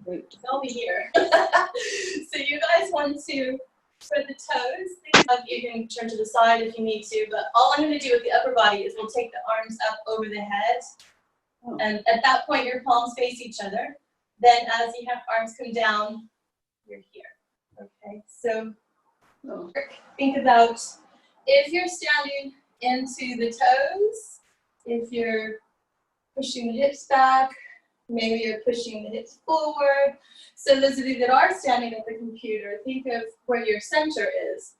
root. Over here. So you guys want to spread the toes. Think about you can turn to the side if you need to, but all I'm going to do with the upper body is we'll take the arms up over the head. Oh. And at that point, your palms face each other. Then as you have arms come down, you're here. Okay, so think about if you're standing into the toes, if you're pushing the hips back, maybe you're pushing the hips forward. So those of you that are standing at the computer, think of where your center is.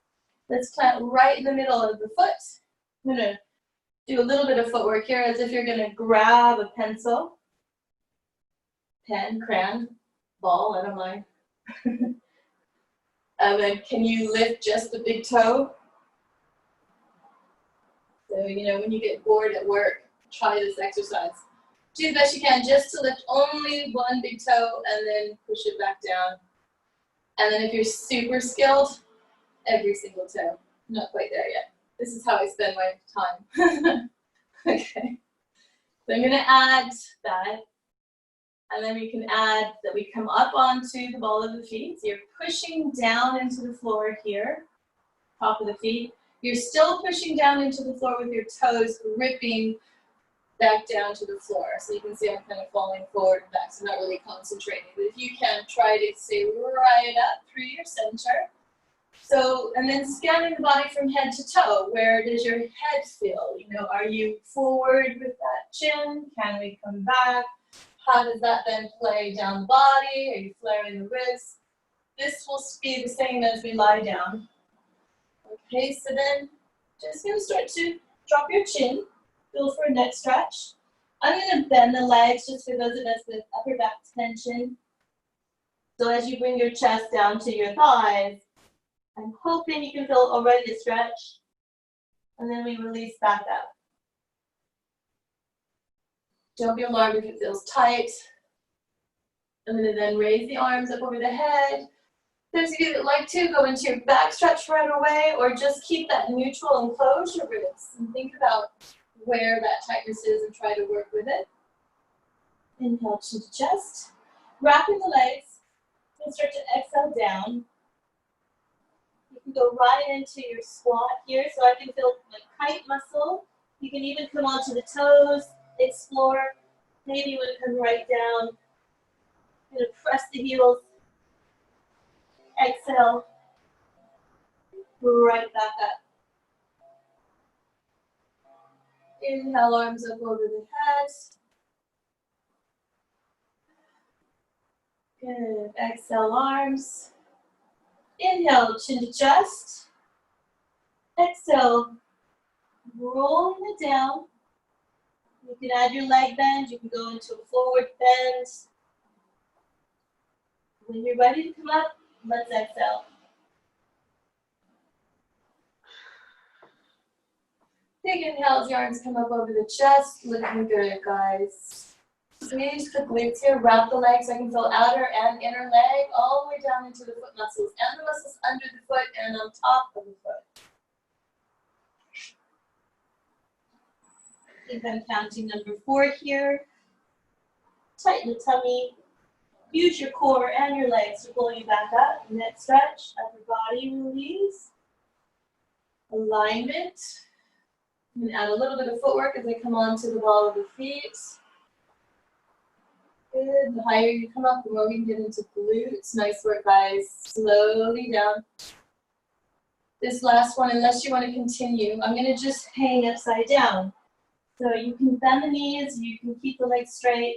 Let's plant right in the middle of the foot. I'm going to do a little bit of footwork here as if you're going to grab a pencil, pen, crayon, ball, I don't mind. And then can you lift just the big toe? So, you know, when you get bored at work, try this exercise. Do the best you can just to lift only one big toe and then push it back down. And then if you're super skilled, every single toe. Not quite there yet. This is how I spend my time. Okay. So I'm going to add that. And then we can add that we come up onto the ball of the feet. So you're pushing down into the floor here, top of the feet. You're still pushing down into the floor with your toes gripping back down to the floor. So you can see I'm kind of falling forward and back, so I'm not really concentrating. But if you can, try to stay right up through your center. So, and then scanning the body from head to toe. Where does your head feel? You know, are you forward with that chin? Can we come back? How does that then play down the body? Are you flaring the wrists? This will be the same as we lie down. Okay, so then just going to start to drop your chin. Feel for a neck stretch. I'm going to bend the legs just for those of us with upper back tension. So as you bring your chest down to your thighs, I'm hoping you can feel already a stretch. And then we release back up. Don't be alarmed if it feels tight. I'm going to then raise the arms up over the head. Those of you that like to go into your back stretch right away, or just keep that neutral and close your ribs and think about where that tightness is and try to work with it. Inhale, chin to chest. Wrapping the legs. And start to exhale down. You can go right into your squat here, so I can feel my kite muscle. You can even come onto the toes, explore. Maybe you would come right down. You're going to press the heels. Exhale. Right back up. Inhale, arms up over the head. Good. Exhale, arms. Inhale, chin to chest. Exhale, rolling it down. You can add your leg bend. You can go into a forward bend. When you're ready to come up, let's exhale. Big inhale as your arms come up over the chest. Looking good, guys. Squeeze the glutes here. Wrap the legs. I can feel outer and inner leg all the way down into the foot muscles and the muscles under the foot and on top of the foot. I think I'm counting number 4 here. Tighten the tummy. Use your core and your legs to pull you back up. Neck stretch, upper body release. Alignment. I'm going to add a little bit of footwork as I come onto the ball of the feet. Good. The higher you come up, the more we can get into glutes. Nice work, guys. Slowly down. This last one, unless you want to continue, I'm going to just hang upside down. So you can bend the knees, you can keep the legs straight.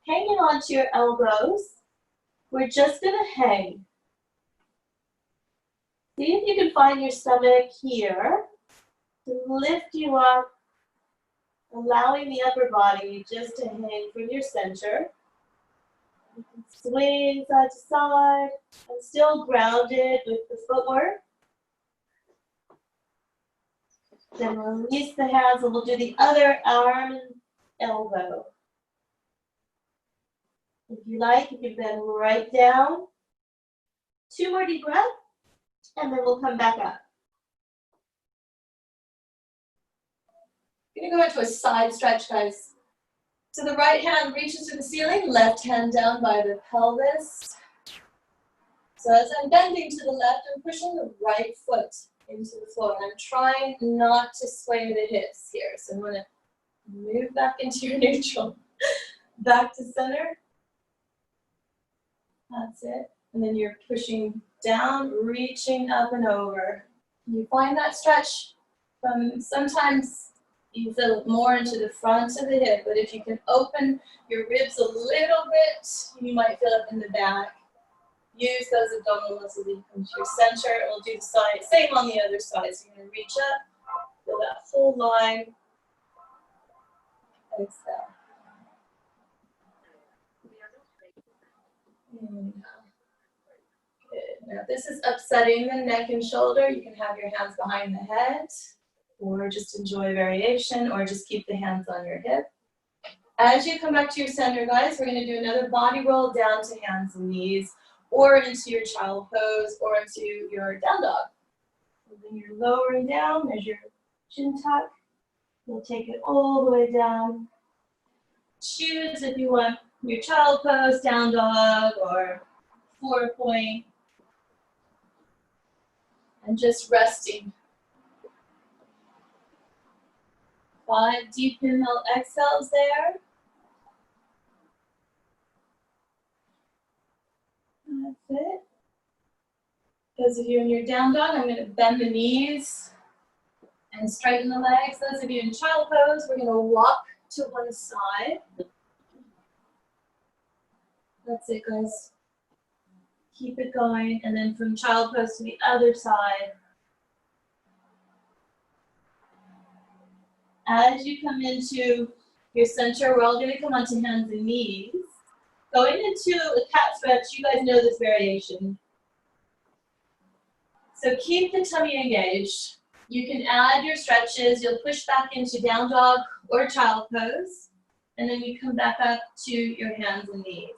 Hanging onto your elbows. We're just going to hang. See if you can find your stomach here to lift you up, allowing the upper body just to hang from your center. You can swing side to side and still grounded with the footwork. Then release the hands and we'll do the other arm and elbow. If you like, you can bend right down. 2 more deep breaths, and then we'll come back up. We're going to go into a side stretch, guys. So the right hand reaches to the ceiling, left hand down by the pelvis. So as I'm bending to the left, I'm pushing the right foot into the floor. And I'm trying not to sway the hips here. So I'm going to move back into your neutral. Back to center. That's it. And then you're pushing down, reaching up and over. You find that stretch from sometimes you feel it more into the front of the hip, but if you can open your ribs a little bit, you might feel it in the back. Use those abdominal muscles to come to your center. We'll do the side, same on the other side. So you're going to reach up, feel that whole line. Exhale. Good. Now, if this is upsetting the neck and shoulder, you can have your hands behind the head, or just enjoy variation, or just keep the hands on your hip. As you come back to your center, guys, we're going to do another body roll down to hands and knees, or into your child pose, or into your down dog. And then you're lowering down, there's your chin tuck. You'll take it all the way down. Choose if you want your child pose, down dog, or 4-point. And just resting. 5 deep inhale exhales there. That's it. Those of you in your down dog, I'm going to bend the knees and straighten the legs. Those of you in child pose, we're going to walk to one side. That's it, guys. Keep it going. And then from child pose to the other side. As you come into your center, we're all going to come onto hands and knees. Going into a cat stretch, you guys know this variation. So keep the tummy engaged. You can add your stretches. You'll push back into down dog or child pose. And then you come back up to your hands and knees.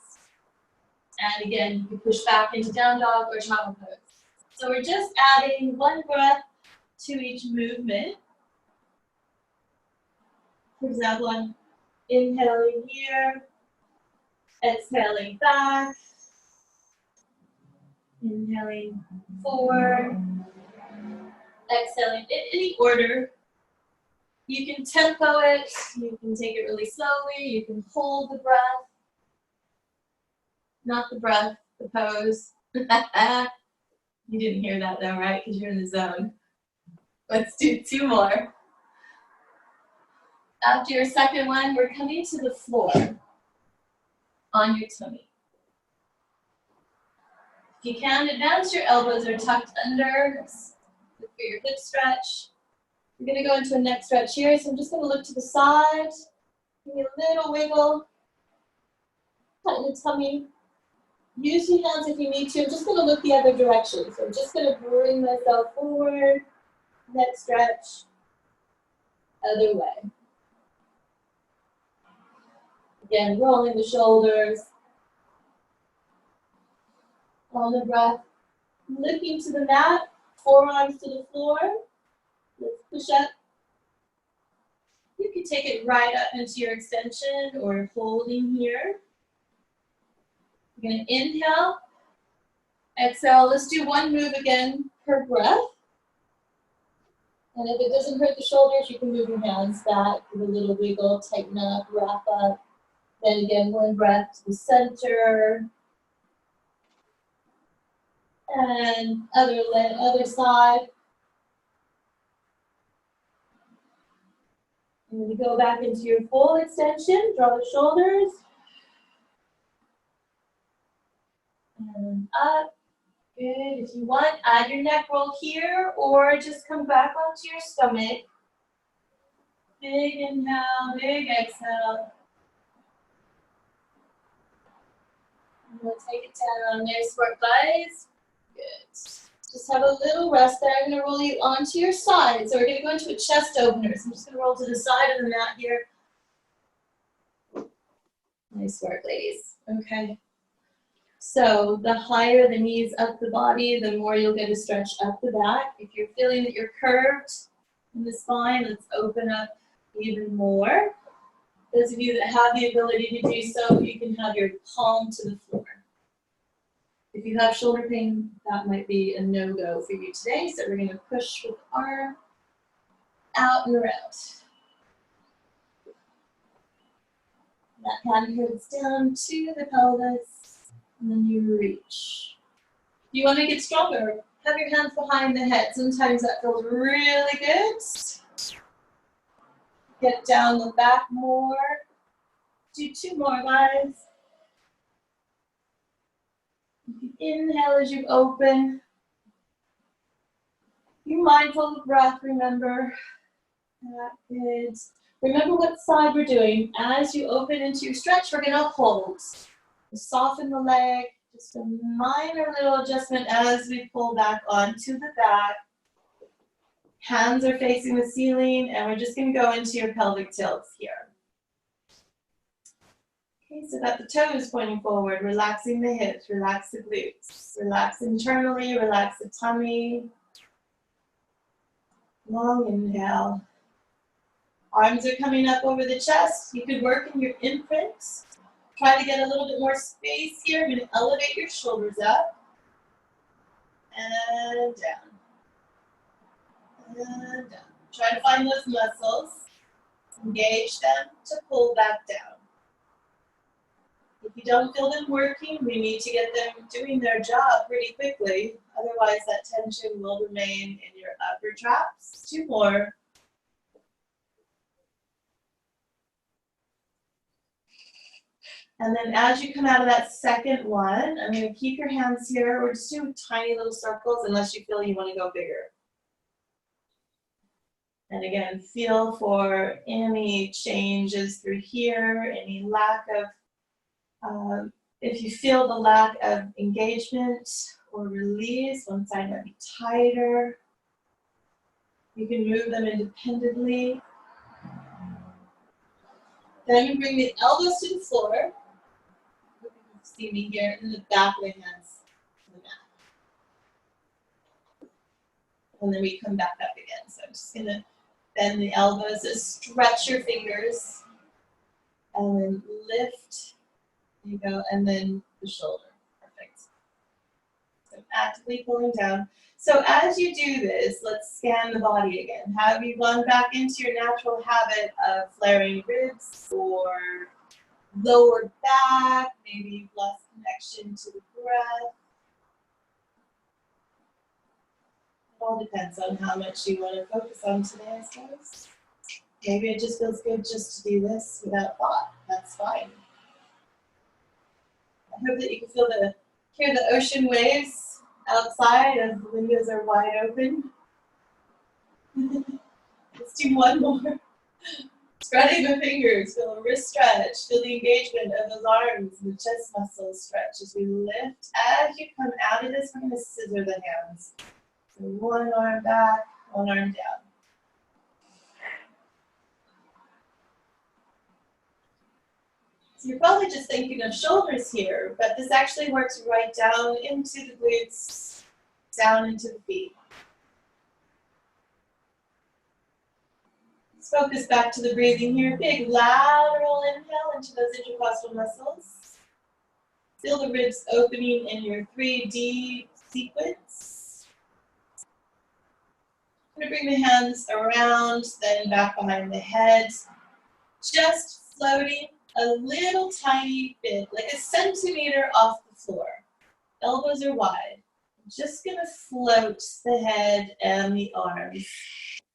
And again, you push back into down dog or child pose. So we're just adding 1 breath to each movement. For example, I'm inhaling here, exhaling back, inhaling forward, exhaling in any order. You can tempo it, you can take it really slowly, you can hold the breath. Not the breath, the pose. You didn't hear that though, right? Because you're in the zone. Let's do 2 more. After your second one, we're coming to the floor on your tummy. If you can, advance your elbows are tucked under for your hip stretch. We're going to go into a neck stretch here, so I'm just going to look to the side. Give me a little wiggle. Tighten the tummy. Use your hands if you need to. I'm just going to look the other direction. So I'm just going to bring myself forward. Neck stretch. Other way. Again, rolling the shoulders. On the breath. Looking to the mat. Forearms to the floor. Let's push up. You can take it right up into your extension or holding here. You're going to inhale, exhale. Let's do 1 move again per breath. And if it doesn't hurt the shoulders, you can move your hands back, give a little wiggle, tighten up, wrap up. Then again, 1 breath to the center. And other side. And then you go back into your full extension, draw the shoulders. And up. Good. If you want, add your neck roll here or just come back onto your stomach. Big inhale, big exhale. And we'll take it down. Nice work, guys. Good. Just have a little rest there. I'm going to roll you onto your side. So we're going to go into a chest opener. So I'm just going to roll to the side of the mat here. Nice work, ladies. Okay. So the higher the knees up the body, the more you'll get a stretch up the back. If you're feeling that you're curved in the spine, let's open up even more. Those of you that have the ability to do so, you can have your palm to the floor. If you have shoulder pain, that might be a no-go for you today. So we're going to push with the arm out and around. That hand goes down to the pelvis, and then you reach. If you want to get stronger, have your hands behind the head. Sometimes that feels really good. Get down the back more. Do 2 more, guys. You can inhale as you open. Be mindful of breath, remember. Good. Remember what side we're doing. As you open into your stretch, we're going to hold. Soften the leg. Just a minor little adjustment as we pull back onto the back. Hands are facing the ceiling, and we're just going to go into your pelvic tilts here. Okay, so got the toes pointing forward, relaxing the hips, relax the glutes. Relax internally, relax the tummy. Long inhale. Arms are coming up over the chest. You could work in your imprint. Try to get a little bit more space here. I'm going to elevate your shoulders up. And down. And down. Try to find those muscles. Engage them to pull back down. If you don't feel them working, we need to get them doing their job pretty quickly. Otherwise, that tension will remain in your upper traps. 2 more. And then as you come out of that second one, I'm going to keep your hands here, or just do tiny little circles unless you feel you want to go bigger. And again, feel for any changes through here, any lack of, if you feel the lack of engagement or release, one side might be tighter. You can move them independently. Then you bring the elbows to the floor. You can see me here, and the back of the hands to the mat. And then we come back up again. So I'm just going to bend the elbows, so stretch your fingers, and then lift. There you go, and then the shoulder. Perfect. So actively pulling down. So as you do this, let's scan the body again. Have you gone back into your natural habit of flaring ribs or lowered back? Maybe you've lost connection to the breath. It all depends on how much you want to focus on today, I suppose. Maybe it just feels good just to do this without thought. That's fine. I hope that you can hear the ocean waves outside as the windows are wide open. Let's do 1 more. Spreading the fingers, feel a wrist stretch, feel the engagement of those arms and the chest muscles stretch as we lift. As you come out of this, we're going to scissor the hands. So 1 arm back, 1 arm down. So you're probably just thinking of shoulders here, but this actually works right down into the glutes, down into the feet. Let's focus back to the breathing here. Big lateral inhale into those intercostal muscles. Feel the ribs opening in your 3D sequence. I'm going to bring the hands around, then back behind the head. Just floating a little tiny bit, like a centimeter off the floor. Elbows are wide. I'm just going to float the head and the arms.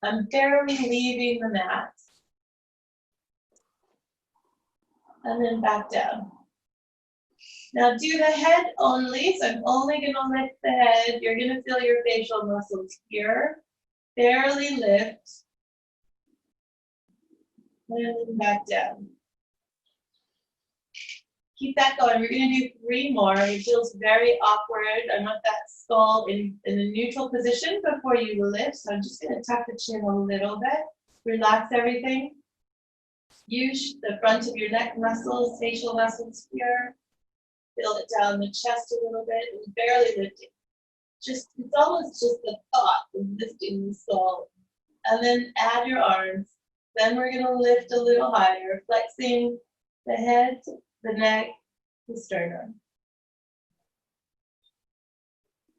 I'm barely leaving the mat. And then back down. Now do the head only, so I'm only going to lift the head. You're going to feel your facial muscles here. Barely lift. And then back down. Keep that going. We're going to do 3 more. It feels very awkward. I want that skull in a neutral position before you lift. So I'm just going to tuck the chin a little bit. Relax everything. Use the front of your neck muscles, facial muscles here. Feel it down the chest a little bit and barely lifting. It's almost just the thought of lifting the skull. And then add your arms. Then we're gonna lift a little higher, flexing the head, the neck, the sternum.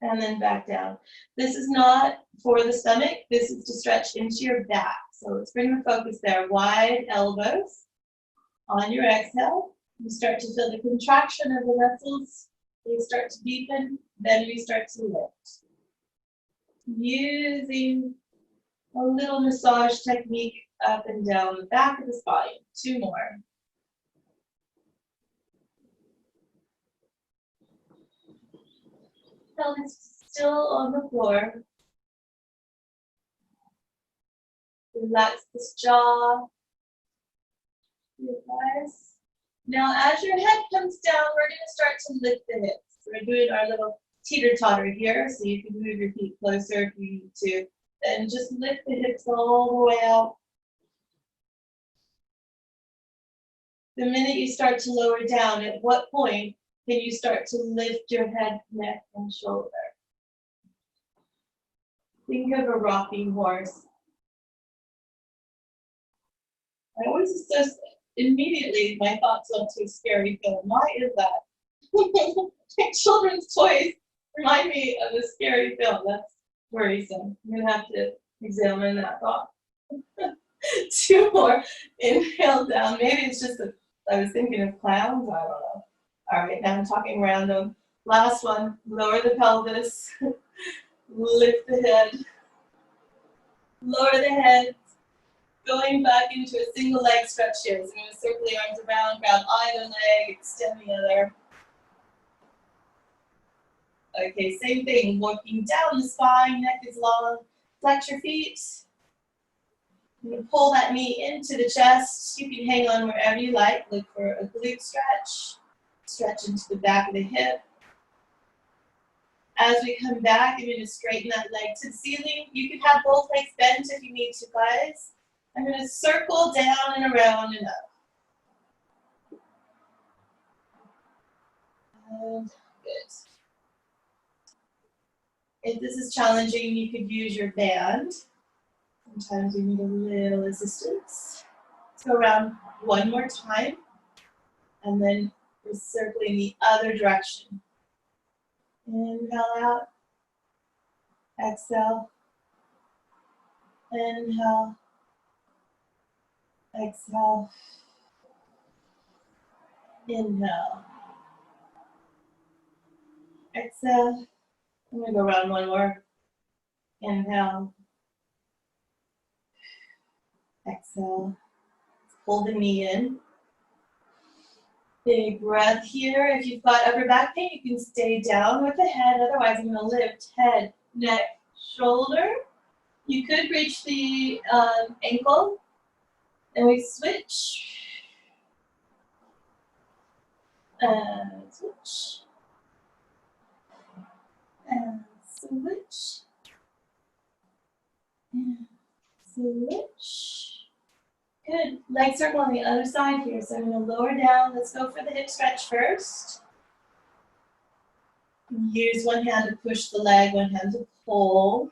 And then back down. This is not for the stomach, this is to stretch into your back. So let's bring the focus there. Wide elbows. On your exhale, you start to feel the contraction of the muscles. They start to deepen, then we start to lift. Using a little massage technique up and down the back of the spine. 2 more. Pelvis still on the floor. Relax this jaw. Your thighs. Now, as your head comes down, we're going to start to lift the hips. We're doing our little teeter-totter here, so you can move your feet closer if you need to. Then just lift the hips all the way out. The minute you start to lower down, at what point can you start to lift your head, neck, and shoulder? Think of a rocking horse. I always associate, immediately my thoughts went to a scary film. Why is that? Children's toys remind me of a scary film. That's worrisome. I'm gonna have to examine that thought. 2 more. Inhale down. Maybe it's just that I was thinking of clowns. I don't know. All right, now I'm talking random. Last one. Lower the pelvis. Lift the head. Lower the head. Going back into a single leg stretch here. So I'm going to circle the arms around, grab either leg, extend the other. Okay, same thing. Working down the spine, neck is long. Flex your feet. I'm going to pull that knee into the chest. You can hang on wherever you like. Look for a glute stretch. Stretch into the back of the hip. As we come back, I'm going to straighten that leg to the ceiling. You can have both legs bent if you need to, guys. I'm going to circle down and around and up. And good. If this is challenging, you could use your band. Sometimes you need a little assistance. Let's go around one more time. And then we're circling the other direction. Inhale out. Exhale. Inhale. Exhale. Inhale. Exhale. I'm going to go around one more. Inhale. Exhale. Pull the knee in. Big breath here. If you've got upper back pain, you can stay down with the head. Otherwise, I'm going to lift head, neck, shoulder. You could reach the ankle. And we switch. And switch. And switch. And switch. Good. Leg circle on the other side here. So I'm going to lower down. Let's go for the hip stretch first. Use one hand to push the leg, one hand to pull.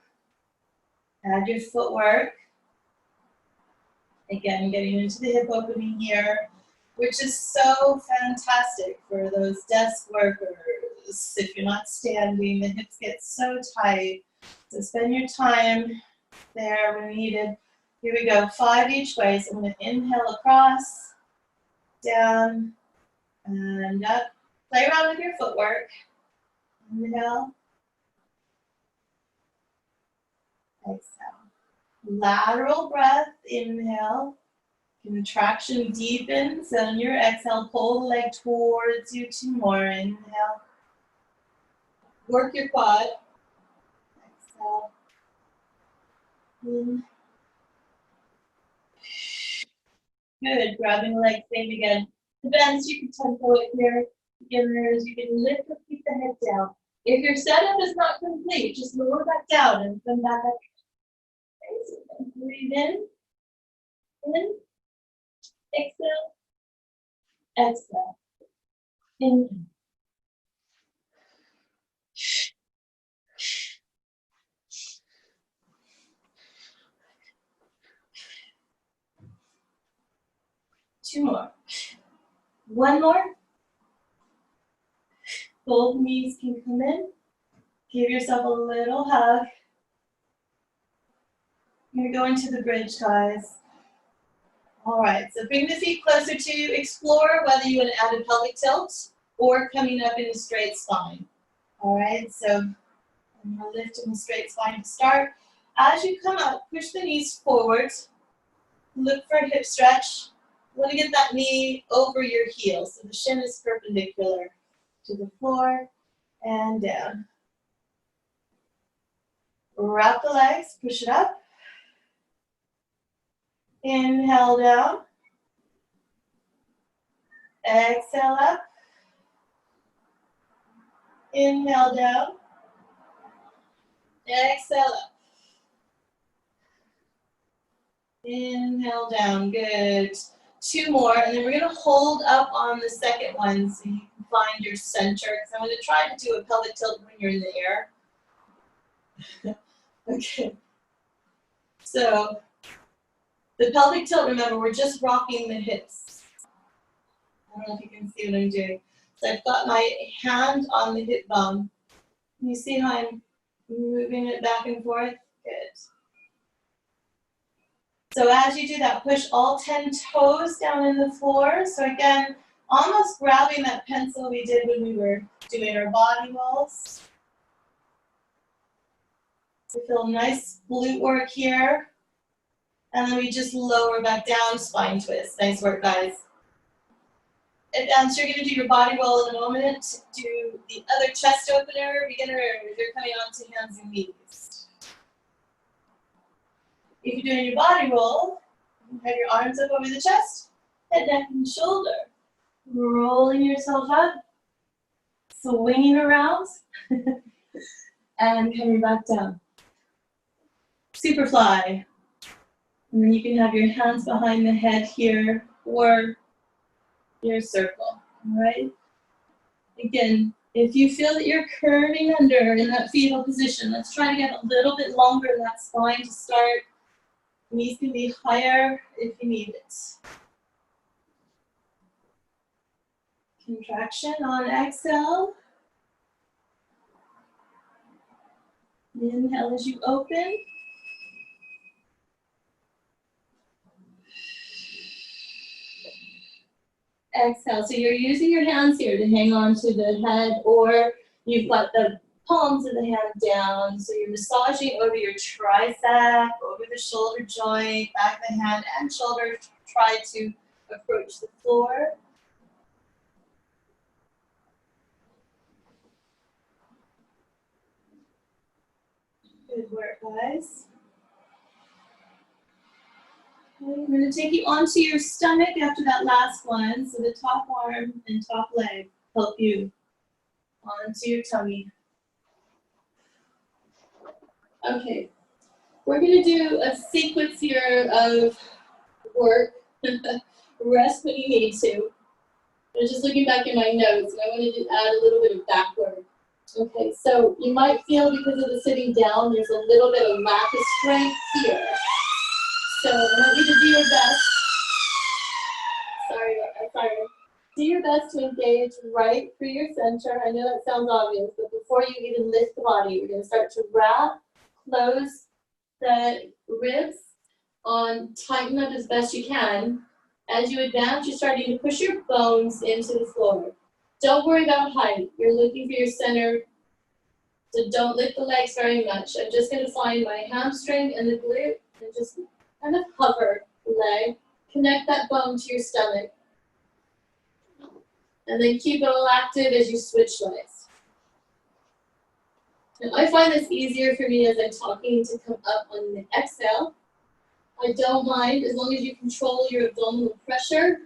Add your footwork. Again, getting into the hip opening here, which is so fantastic for those desk workers. If you're not standing, the hips get so tight. So spend your time there when needed. Here we go, 5 each way. So I'm going to inhale across, down, and up. Play around with your footwork. Inhale. Exhale. Lateral breath, inhale. Contraction deepens. On your exhale, pull the leg towards you. 2 more. Inhale. Work your quad. Exhale. In. Good. Grabbing the leg, same again. Advanced, you can tempo it here. Beginners, you can lift or keep the head down. If your setup is not complete, just lower back down and come back up. Okay, so breathe in, exhale, exhale, in. 2 more. 1 more. Both knees can come in. Give yourself a little hug. I'm gonna go into the bridge, guys. All right, so bring the feet closer to you. Explore whether you want to add a pelvic tilt or coming up in a straight spine. All right, so I'm gonna lift in a straight spine to start. As you come up, push the knees forward. Look for a hip stretch. You want to get that knee over your heel, so the shin is perpendicular to the floor and down. Wrap the legs, push it up. Inhale down. Exhale up. Inhale down. Exhale up. Inhale down, good. 2 more, and then we're gonna hold up on the second one so you can find your center, because I'm gonna try to do a pelvic tilt when you're in the air. Okay. So, the pelvic tilt, remember, we're just rocking the hips. I don't know if you can see what I'm doing. So I've got my hand on the hip bone. Can you see how I'm moving it back and forth? Good. So as you do that, push all 10 toes down in the floor. So again, almost grabbing that pencil we did when we were doing our body rolls. So feel nice glute work here. And then we just lower back down, spine twist. Nice work, guys. And so you're going to do your body roll in a moment. Do the other chest opener, beginner, you're coming onto hands and knees. If you're doing your body roll, have your arms up over the chest, head, neck, and shoulder. Rolling yourself up, swinging around, and coming back down. Superfly. And then you can have your hands behind the head here, or your circle, all right? Again, if you feel that you're curving under in that fetal position, let's try to get a little bit longer in that spine to start. Knees can be higher if you need it. Contraction on exhale. Inhale as you open. Exhale. So you're using your hands here to hang on to the head, or you've got the palms of the hand down. So you're massaging over your tricep, over the shoulder joint, back of the hand and shoulder. Try to approach the floor. Good work, guys. Okay, I'm going to take you onto your stomach after that last one. So the top arm and top leg help you onto your tummy. Okay, we're going to do a sequence here of work. Rest when you need to. I'm just looking back in my notes, and I wanted to add a little bit of back work. Okay, so you might feel because of the sitting down, there's a little bit of lack of strength here. So I want you to do your best. Sorry. Do your best to engage right through your center. I know that sounds obvious, but before you even lift the body, we're going to start to wrap, close the ribs on, tighten up as best you can. As you advance, you're starting to push your bones into the floor. Don't worry about height. You're looking for your center, so don't lift the legs very much. I'm just going to find my hamstring and the glute and just kind of hover the leg. Connect that bone to your stomach. And then keep it all active as you switch legs. And I find this easier for me as I'm talking to come up on the exhale. I don't mind as long as you control your abdominal pressure.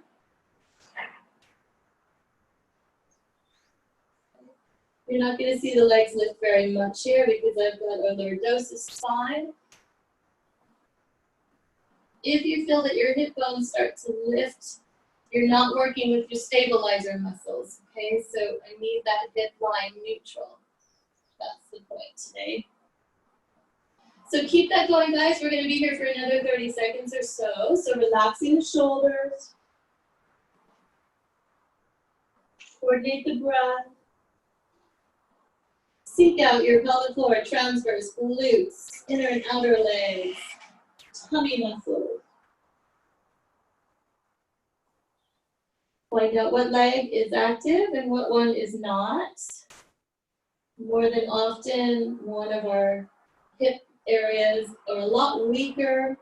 You're not going to see the legs lift very much here because I've got a lordosis spine. If you feel that your hip bones start to lift, you're not working with your stabilizer muscles, okay? So I need that hip line neutral. That's the point today. So keep that going, guys. We're going to be here for another 30 seconds or so. So relaxing the shoulders, Coordinate the breath. Seek out your pelvic floor, transverse, glutes, inner and outer legs, tummy muscles. Find out what leg is active and what one is not. More than often, one of our hip areas are a lot weaker.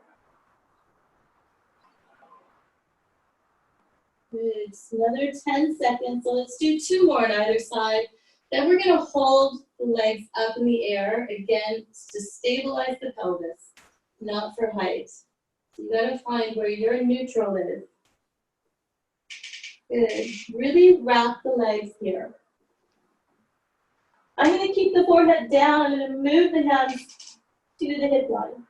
Good. Another 10 seconds. So let's do 2 more on either side. Then we're going to hold the legs up in the air, again, to stabilize the pelvis, not for height. So you got to find where your neutral is. Good. Really wrap the legs here. I'm going to keep the forehead down. I'm going to move the hands to the hip line.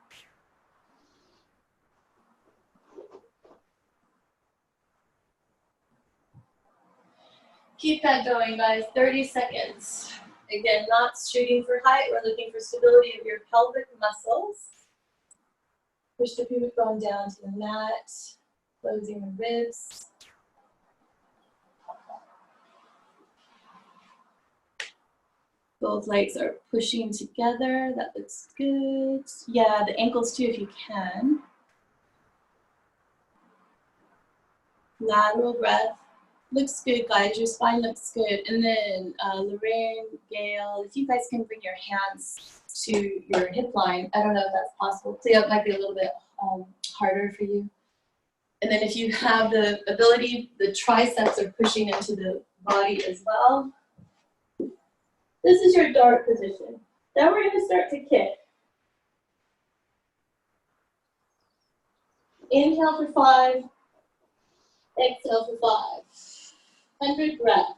Keep that going, guys. 30 seconds. Again, not shooting for height. We're looking for stability of your pelvic muscles. Push the pubic bone down to the mat, closing the ribs. Both legs are pushing together. That looks good. Yeah, the ankles too if you can. Lateral breath. Looks good, guys. Your spine looks good. And then Lorraine, Gail, if you guys can bring your hands to your hip line. I don't know if that's possible. So it might be a little bit harder for you. And then if you have the ability, the triceps are pushing into the body as well. This is your dart position. Now we're going to start to kick. Inhale for 5. Exhale for 5. 100 breaths.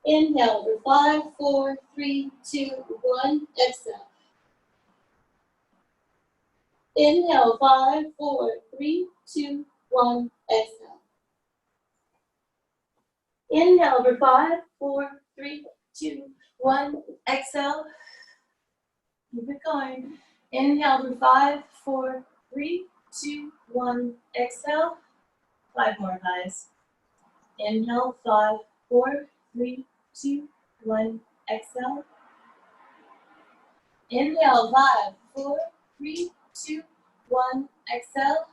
Inhale for 5, 4, 3, 2, 1. Exhale. Inhale, 5, 4, 3, 2, 1. Exhale. Inhale for 5, 4, 3, 2, 1. Exhale. Keep it going. Inhale for 5, 4, 3, 2, 1. Exhale. 5 more, guys. Inhale, 5, 4, 3, 2, 1. Exhale. Inhale, 5, 4, 3, 2, 1. Exhale.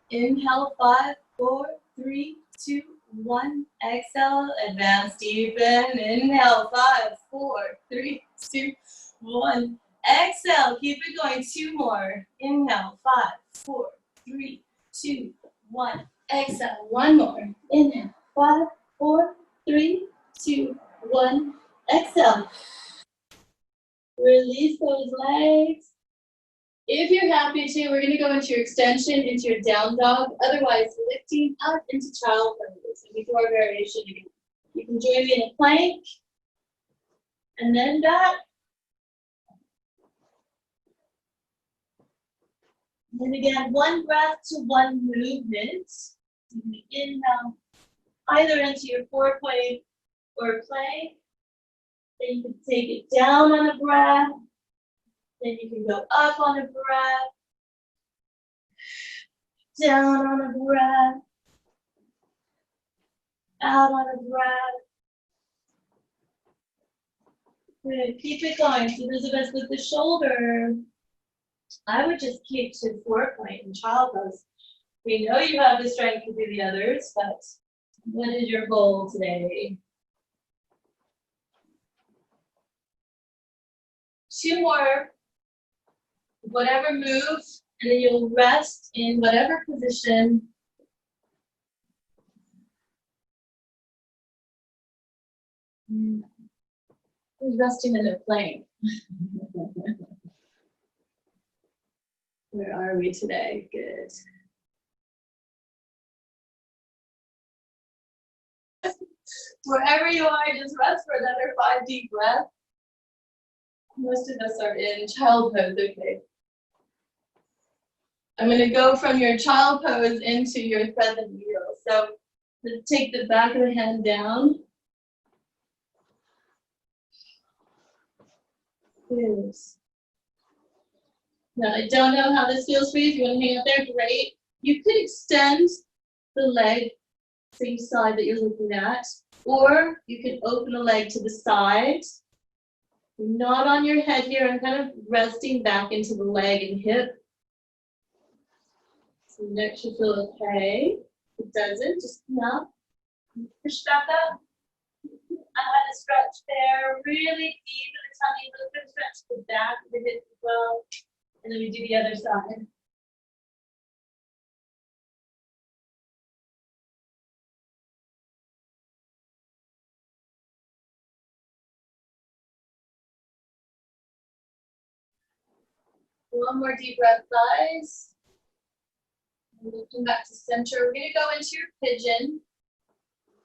Inhale, 5, 4, 3, 2, 1. Exhale. Advance, deepen. Inhale, 5, 4, 3, 2, 1. Exhale. Keep it going. 2 more. Inhale, 5, 4, 3, 2, 1. Exhale. 1 more. Inhale. 5, 4, 3, 2, 1. Exhale. Release those legs. If you're happy to, we're going to go into your extension, into your down dog. Otherwise, lifting up into child pose. And we do our variation again. You can join me in a plank. And then back. And again, 1 breath to 1 movement. You can inhale either into your 4-point or plank. Then you can take it down on a breath. Then you can go up on a breath. Down on a breath. Out on a breath. Good. Keep it going. So those of us with the shoulder, I would just keep to 4-point in child pose. We know you have the strength to do the others, but what is your goal today? 2 more. Whatever moves, and then you'll rest in whatever position. Who's resting in a plank? Where are we today? Good. Wherever you are, just rest for another 5 deep breaths. Most of us are in child pose, okay. I'm going to go from your child pose into your thread the needle. So let's take the back of the hand down. Good. Now, I don't know how this feels for you. If you want to hang out there, great. You could extend the leg same side that you're looking at. Or you can open the leg to the side. Not on your head here. I'm kind of resting back into the leg and hip. So the neck should feel okay. If it doesn't, just come up. Push back up. Add a stretch there. Really deep in the tummy. A little bit of stretch to the back of the hips as well. And then we do the other side. One more deep breath, guys. And we'll come back to center. We're going to go into your pigeon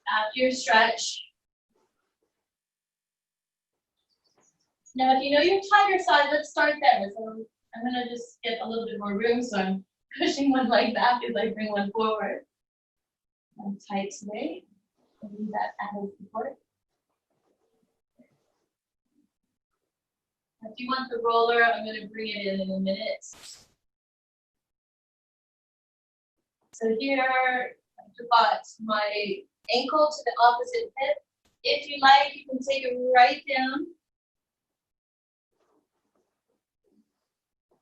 after your stretch. Now, if you know your tighter side, let's start there. So I'm going to just get a little bit more room, so I'm pushing one leg back as I bring one forward. I'm tight today. I need that added support. If you want the roller, I'm going to bring it in a minute. So here, I've got my ankle to the opposite hip. If you like, you can take it right down.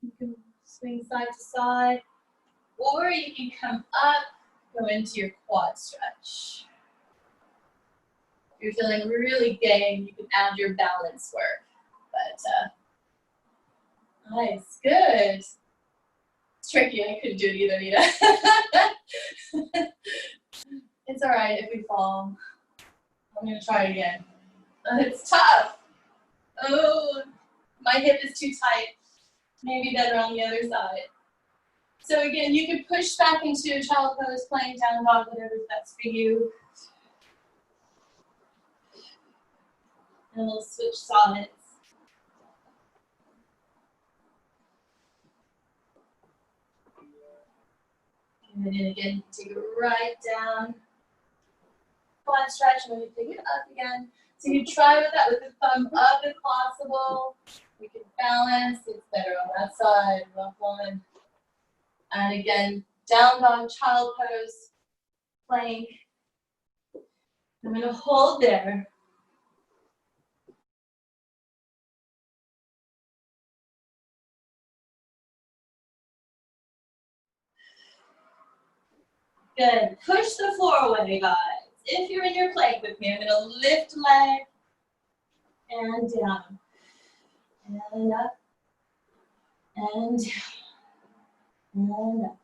You can swing side to side, or you can come up, go into your quad stretch. If you're feeling really game, you can add your balance work. But nice, good. It's tricky, I couldn't do it either, Nita. It's all right if we fall. I'm gonna try it again. It's tough. Oh, my hip is too tight. Maybe better on the other side. So again, you can push back into a child pose, playing down dog, whatever's best for you. And we'll switch sides. And then again, take it right down. Quad stretch, and then we take it up again. So you try with that with the thumb up if possible. We can balance, it's better on that side, rough one. And again, down dog, child pose, plank. I'm gonna hold there. Good, push the floor away, guys. If you're in your plank with me, I'm gonna lift leg and down. And up, and down, and up,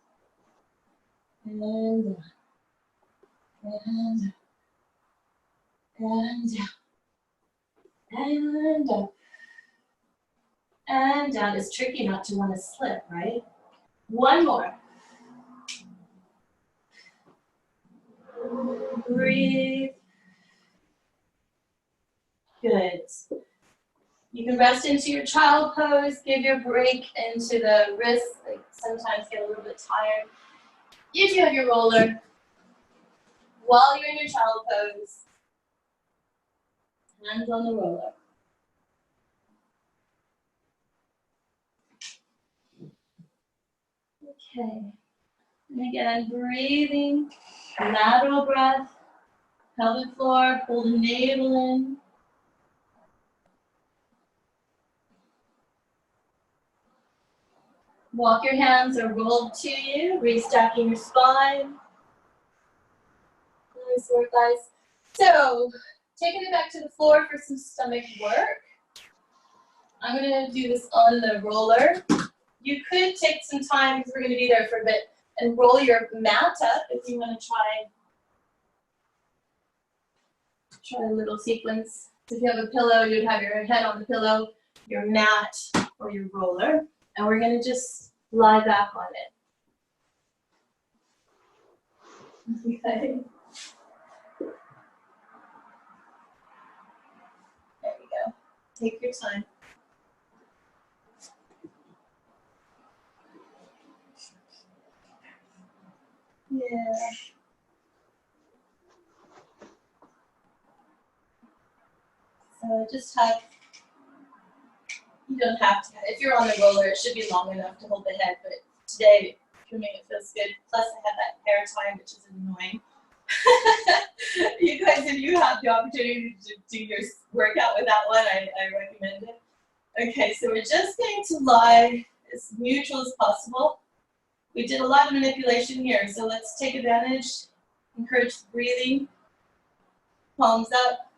and down, and up, and down, and up, and down. It's tricky not to want to slip, right? One more. Breathe. Good. You can rest into your child pose, give your break into the wrists, like sometimes get a little bit tired. If you have your roller, while you're in your child pose, hands on the roller. Okay. And again, breathing, lateral breath, pelvic floor, pull the navel in. Walk your hands or rolled to you, restacking your spine. Nice work, guys. So, taking it back to the floor for some stomach work. I'm gonna do this on the roller. You could take some time, because we're gonna be there for a bit, and roll your mat up if you wanna try a little sequence. So if you have a pillow, you'd have your head on the pillow, your mat, or your roller. And we're gonna just lie back on it. Okay. There we go. Take your time. Yeah. So just have, you don't have to, if you're on the roller, it should be long enough to hold the head, but today, for me, it feels good. Plus I have that hair tie, which is annoying. You guys, if you have the opportunity to do your workout with that one, I recommend it. Okay, so we're just going to lie as neutral as possible. We did a lot of manipulation here, so let's take advantage, encourage the breathing, palms up.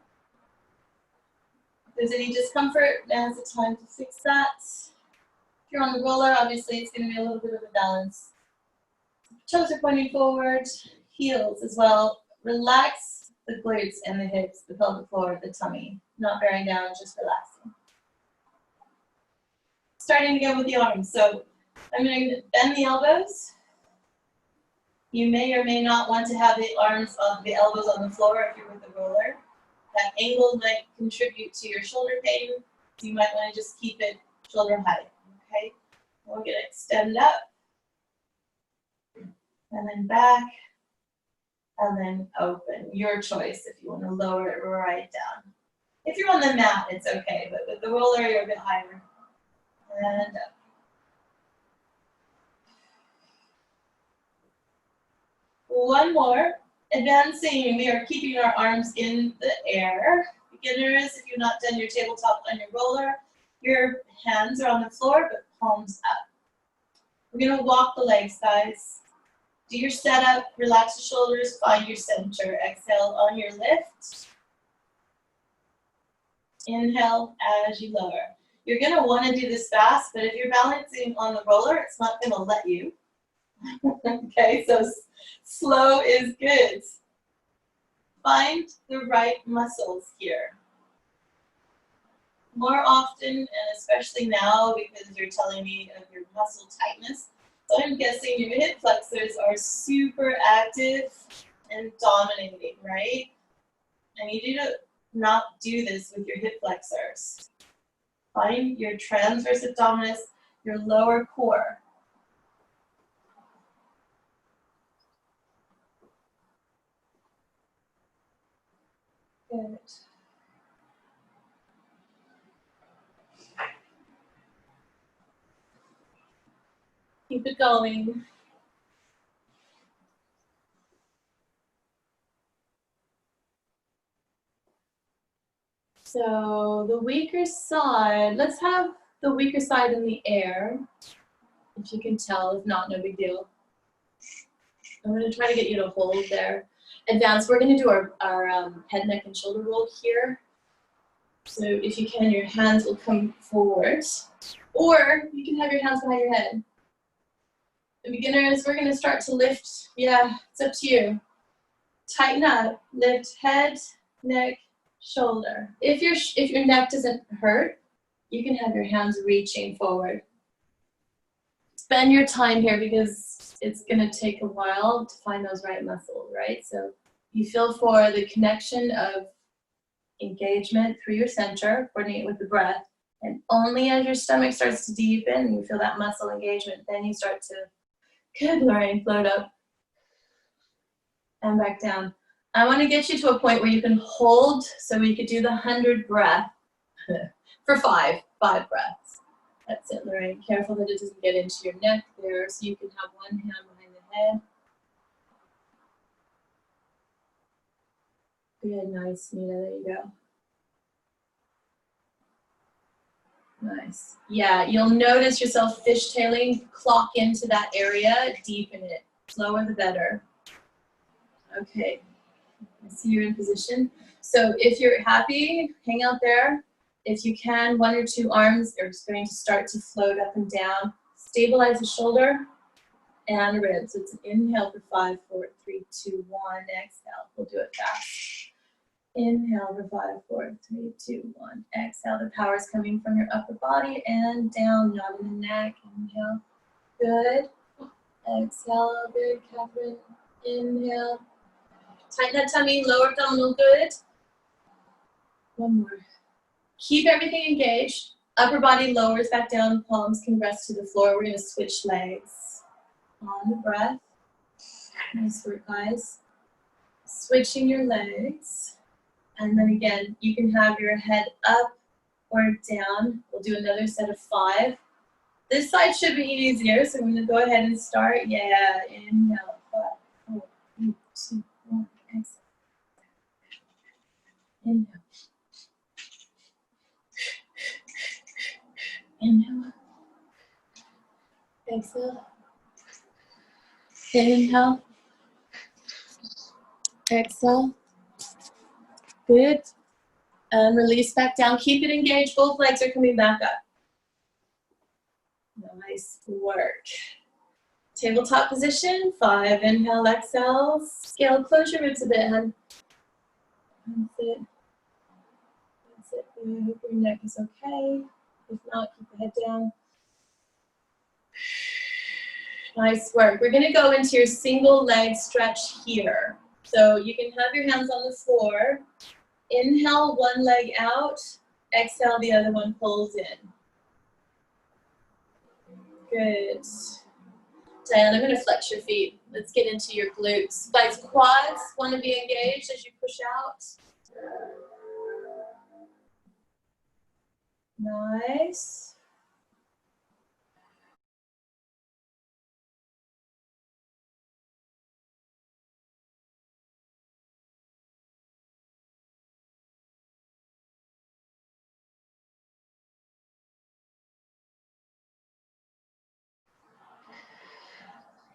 If there's any discomfort, now's the time to fix that. If you're on the roller, obviously it's going to be a little bit of a balance. Toes are pointing forward, heels as well. Relax the glutes and the hips, the pelvic floor, the tummy. Not bearing down, just relaxing. Starting again with the arms. So I'm going to bend the elbows. You may or may not want to have the arms on the elbows on the floor if you're with the roller. That angle might contribute to your shoulder pain. So you might want to just keep it shoulder height. Okay? We're going to extend up. And then back. And then open. Your choice if you want to lower it right down. If you're on the mat, it's okay. But with the roller, you're a bit higher. And up. One more. Advancing, we are keeping our arms in the air. Beginners, if you've not done your tabletop on your roller, your hands are on the floor, but palms up. We're going to walk the legs, guys. Do your setup, relax the shoulders, find your center. Exhale on your lift. Inhale as you lower. You're going to want to do this fast, but if you're balancing on the roller, it's not going to let you. Okay, so slow is good. Find the right muscles here. More often, and especially now, because you're telling me of your muscle tightness, so I'm guessing your hip flexors are super active and dominating, right? I need you to not do this with your hip flexors. Find your transverse abdominis, your lower core. Good. Keep it going. So the weaker side, let's have the weaker side in the air. If you can tell, if not, no big deal. I'm going to try to get you to hold there. Advance, we're going to do our head, neck, and shoulder roll here. So if you can, your hands will come forward. Or you can have your hands behind your head. The beginners, we're going to start to lift. Yeah, it's up to you. Tighten up. Lift head, neck, shoulder. If your neck doesn't hurt, you can have your hands reaching forward. Spend your time here because it's going to take a while to find those right muscles, right? So you feel for the connection of engagement through your center, coordinate with the breath, and only as your stomach starts to deepen and you feel that muscle engagement, then you start to, good Lorraine, float up and back down. I want to get you to a point where you can hold, so we could do the 100 breath for five breaths. That's it, Lorraine. Careful that it doesn't get into your neck there, so you can have one hand behind the head. Good, nice, Nita, there you go. Nice. Yeah, you'll notice yourself fishtailing, clock into that area, deepen it. Slower the better. Okay, I see you're in position. So if you're happy, hang out there. If you can, one or two arms are just going to start to float up and down. Stabilize the shoulder and the ribs. So it's an inhale for 5, 4, 3, 2, 1. Exhale. We'll do it fast. Inhale for 5, 4, 3, 2, 1. Exhale. The power is coming from your upper body and down, not in the neck. Inhale. Good. Exhale. Good, Catherine. Inhale. Tighten that tummy, lower abdominal. Good. One more. Keep everything engaged. Upper body lowers back down, palms can rest to the floor. We're going to switch legs. On the breath. Nice work, guys. Switching your legs. And then again, you can have your head up or down. We'll do another set of 5. This side should be easier, so I'm going to go ahead and start. Yeah, inhale, 5, 4, 3, 2, 1. Inhale. Inhale. Exhale. Inhale. Exhale. Good. And release back down. Keep it engaged. Both legs are coming back up. Nice work. Tabletop position. 5. Inhale, exhale. Scale. Close your ribs a bit, hun. That's it. That's it. I hope your neck is okay. If not, keep the head down. Nice work. We're going to go into your single leg stretch here. So you can have your hands on the floor. Inhale, one leg out. Exhale, the other one pulls in. Good. Diane, I'm going to flex your feet. Let's get into your glutes. Guys, quads want to be engaged as you push out. Nice.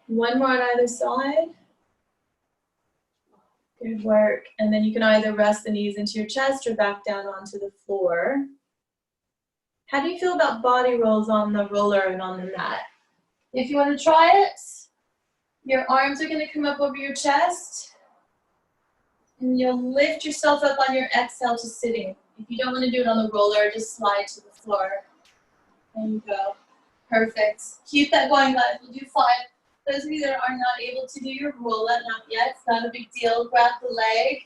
One more on either side. Good work. And then you can either rest the knees into your chest or back down onto the floor. How do you feel about body rolls on the roller and on the mat? If you want to try it, your arms are going to come up over your chest. And you'll lift yourself up on your exhale to sitting. If you don't want to do it on the roller, just slide to the floor. There you go. Perfect. Keep that going, guys. We'll do 5. Those of you that are not able to do your roulette, not yet, it's not a big deal. Grab the leg.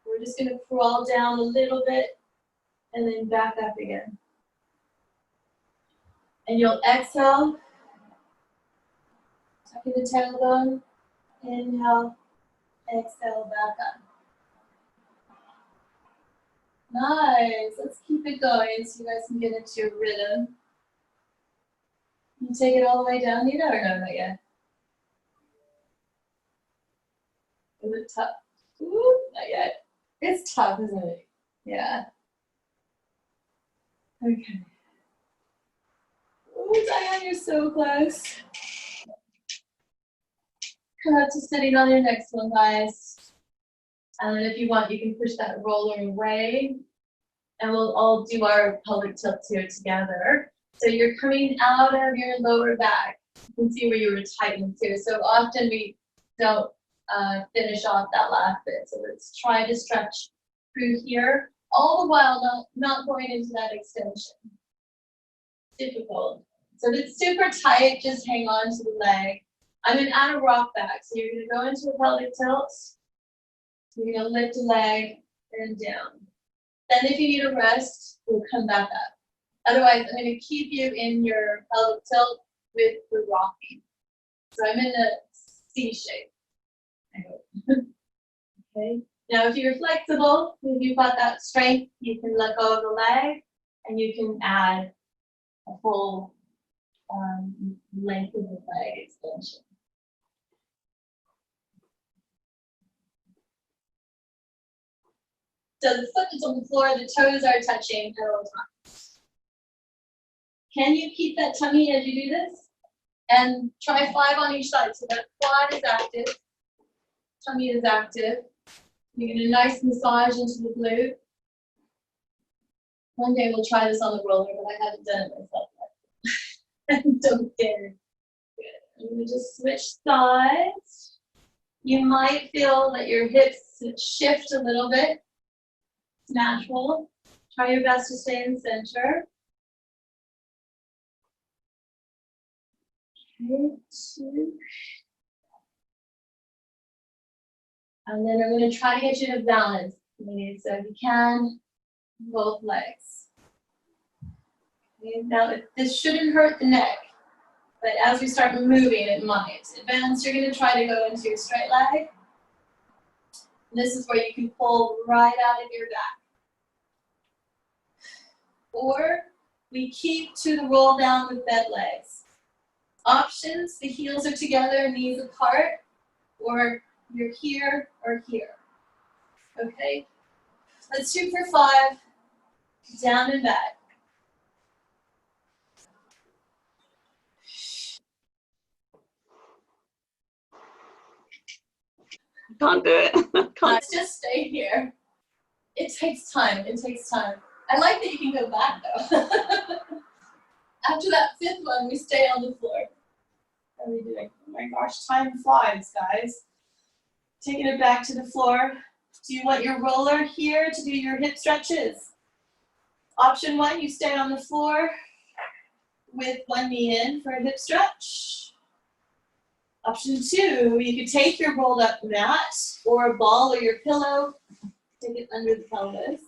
We're just going to crawl down a little bit and then back up again. And you'll exhale. Tucking the tailbone. Inhale. Exhale, back up. Nice. Let's keep it going so you guys can get into your rhythm. You take it all the way down, Nina, or no, not yet? Is it tough? Ooh, not yet. It's tough, isn't it? Yeah. Okay. Ooh, Diane, you're so close. Come up to sitting on your next one, guys. And then if you want, you can push that roller away. And we'll all do our pelvic tilt here together. So you're coming out of your lower back. You can see where you were tightening too. So often we don't finish off that last bit. So let's try to stretch through here, all the while not going into that extension. Difficult. So if it's super tight, just hang on to the leg. I'm going to add a rock back. So you're going to go into a pelvic tilt. You're going to lift a leg and down. Then if you need a rest, we'll come back up. Otherwise, I'm going to keep you in your pelvic tilt with the rocking. So I'm in a C shape, I hope. Okay. Now, if you're flexible, if you've got that strength, you can let go of the leg and you can add a full length of the leg extension. So the foot is on the floor, the toes are touching at all times. Can you keep that tummy as you do this? And try 5 on each side. So that quad is active, tummy is active. You get a nice massage into the glute. One day we'll try this on the roller, but I haven't done it myself yet. Don't dare. Good. And we just switch sides. You might feel that your hips shift a little bit. It's natural. Try your best to stay in center. Okay, 2. And then I'm going to try to get you to balance. So if you can, both legs. Okay, now this shouldn't hurt the neck, but as we start moving, it might. Advance, you're going to try to go into your straight leg. And this is where you can pull right out of your back. Or we keep to the roll down with bent legs. Options, the heels are together, knees apart, or you're here or here. Okay? Let's shoot for 5. Down and back. Can't do it. Let's just stay here. It takes time. It takes time. I like that you can go back though. After that 5th one, we stay on the floor. How are we doing? Oh my gosh, time flies, guys. Taking it back to the floor. Do you want your roller here to do your hip stretches? Option 1, you stay on the floor with one knee in for a hip stretch. Option 2, you could take your rolled up mat or a ball or your pillow, take it under the pelvis.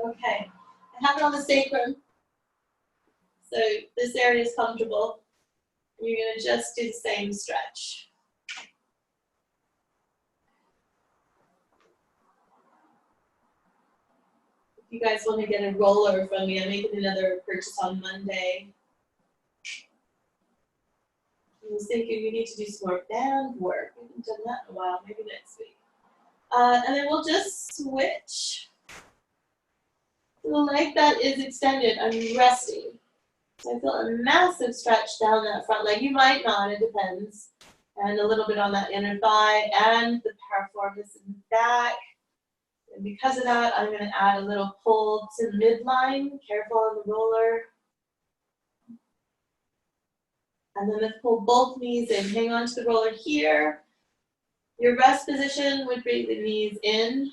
Okay, I have it on the sacrum, so this area is comfortable. You're going to just do the same stretch. If you guys want to get a roller from me, I'm making another purchase on Monday. I was thinking we need to do some more band work. We haven't done that in a while, maybe next week. And then we'll just switch. The leg that is extended, I'm resting. So I feel a massive stretch down that front leg. You might not, it depends. And a little bit on that inner thigh and the piriformis in the back. And because of that, I'm going to add a little pull to the midline. Careful on the roller. And then let's pull both knees in. Hang on to the roller here. Your rest position would bring the knees in.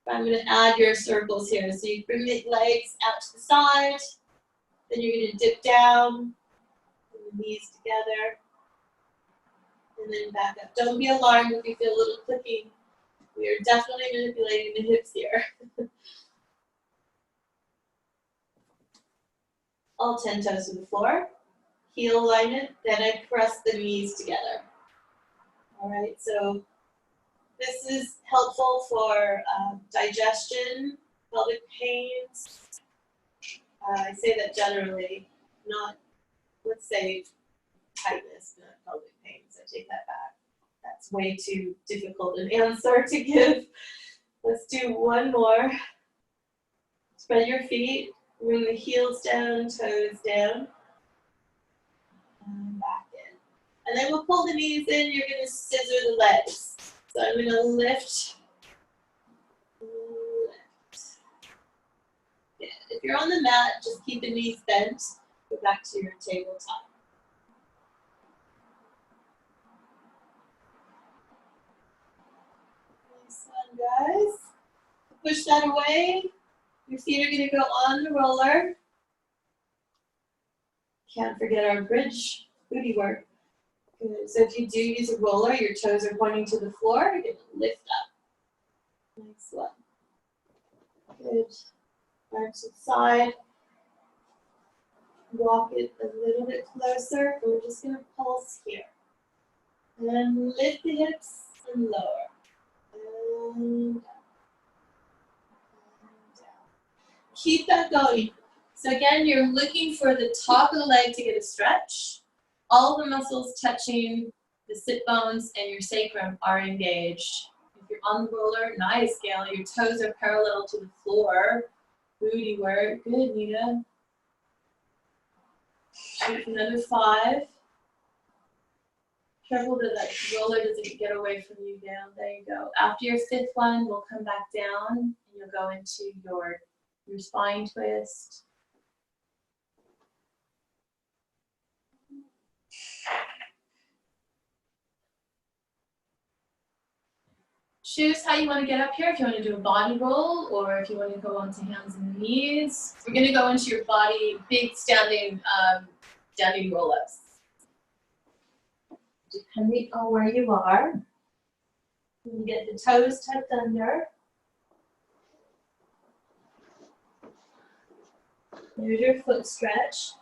I'm going to add your circles here. So you bring the legs out to the side. Then you're going to dip down. Bring the knees together. And then back up. Don't be alarmed if you feel a little clicking. We are definitely manipulating the hips here. All 10 toes to the floor. Heel alignment, then I press the knees together. All right, so this is helpful for digestion, pelvic pains. I say that generally, not, let's say, tightness, not pelvic pains. I take that back. That's way too difficult an answer to give. Let's do one more. Spread your feet, bring the heels down, toes down. And back in. And then we'll pull the knees in. You're going to scissor the legs. So I'm going to lift. Yeah. If you're on the mat, just keep the knees bent. Go back to your tabletop. Nice one, guys. Push that away. Your feet are going to go on the roller. Can't forget our bridge booty work. Good. So if you do use a roller, your toes are pointing to the floor. You're going to lift up. Nice one. Good. Arm to the side. Walk it a little bit closer. We're just going to pulse here. And lift the hips and lower. And up. And down. Keep that going. So again, you're looking for the top of the leg to get a stretch. All the muscles touching the sit bones and your sacrum are engaged. If you're on the roller, nice, Gail. Your toes are parallel to the floor. Booty work. Good, Nina. Shoot another 5. Careful that that roller doesn't get away from you, Gail. There you go. After your 5th one, we'll come back down and you'll go into your spine twist. Choose how you want to get up here, if you want to do a body roll or if you want to go onto hands and knees. We're going to go into your body, big standing roll-ups. Depending on where you are, you can get the toes tucked under. Here's your foot stretch.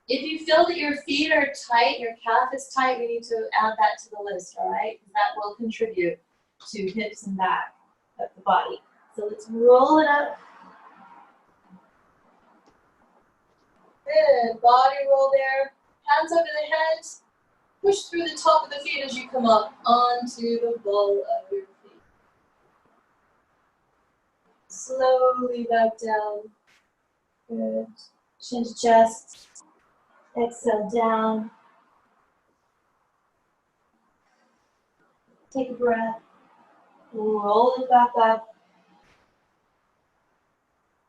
If you feel that your feet are tight, your calf is tight, we need to add that to the list, all right? That will contribute to hips and back of the body. So let's roll it up. Good, body roll there. Hands over the head. Push through the top of the feet as you come up onto the ball of your feet. slowly back down. Good. Chin to chest. Exhale down. Take a breath. Roll it back up.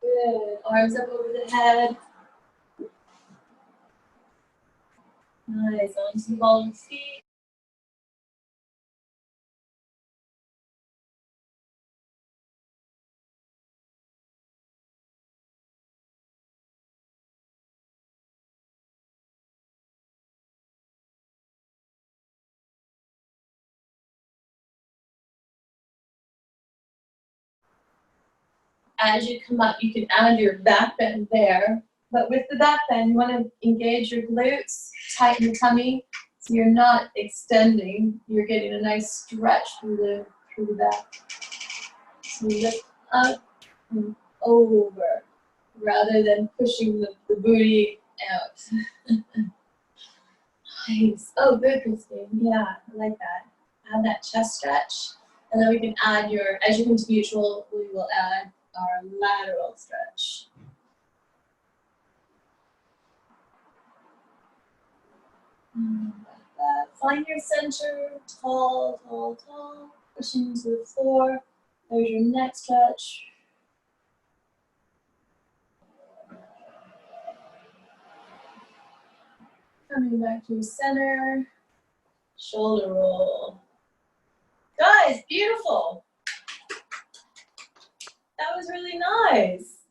Good. Arms up over the head. Nice. Onto the ball of the feet. As you come up, you can add your back bend there. But with the back bend, you want to engage your glutes, tighten the tummy, so you're not extending. You're getting a nice stretch through the back. So you lift up and over, rather than pushing the booty out. Nice. Oh, good, Christine. Yeah, I like that. Add that chest stretch. And then we can add as you come to neutral, we will add our lateral stretch. Find your center, tall, tall, tall. Pushing to the floor. There's your neck stretch. Coming back to your center. Shoulder roll. Guys, beautiful. That was really nice.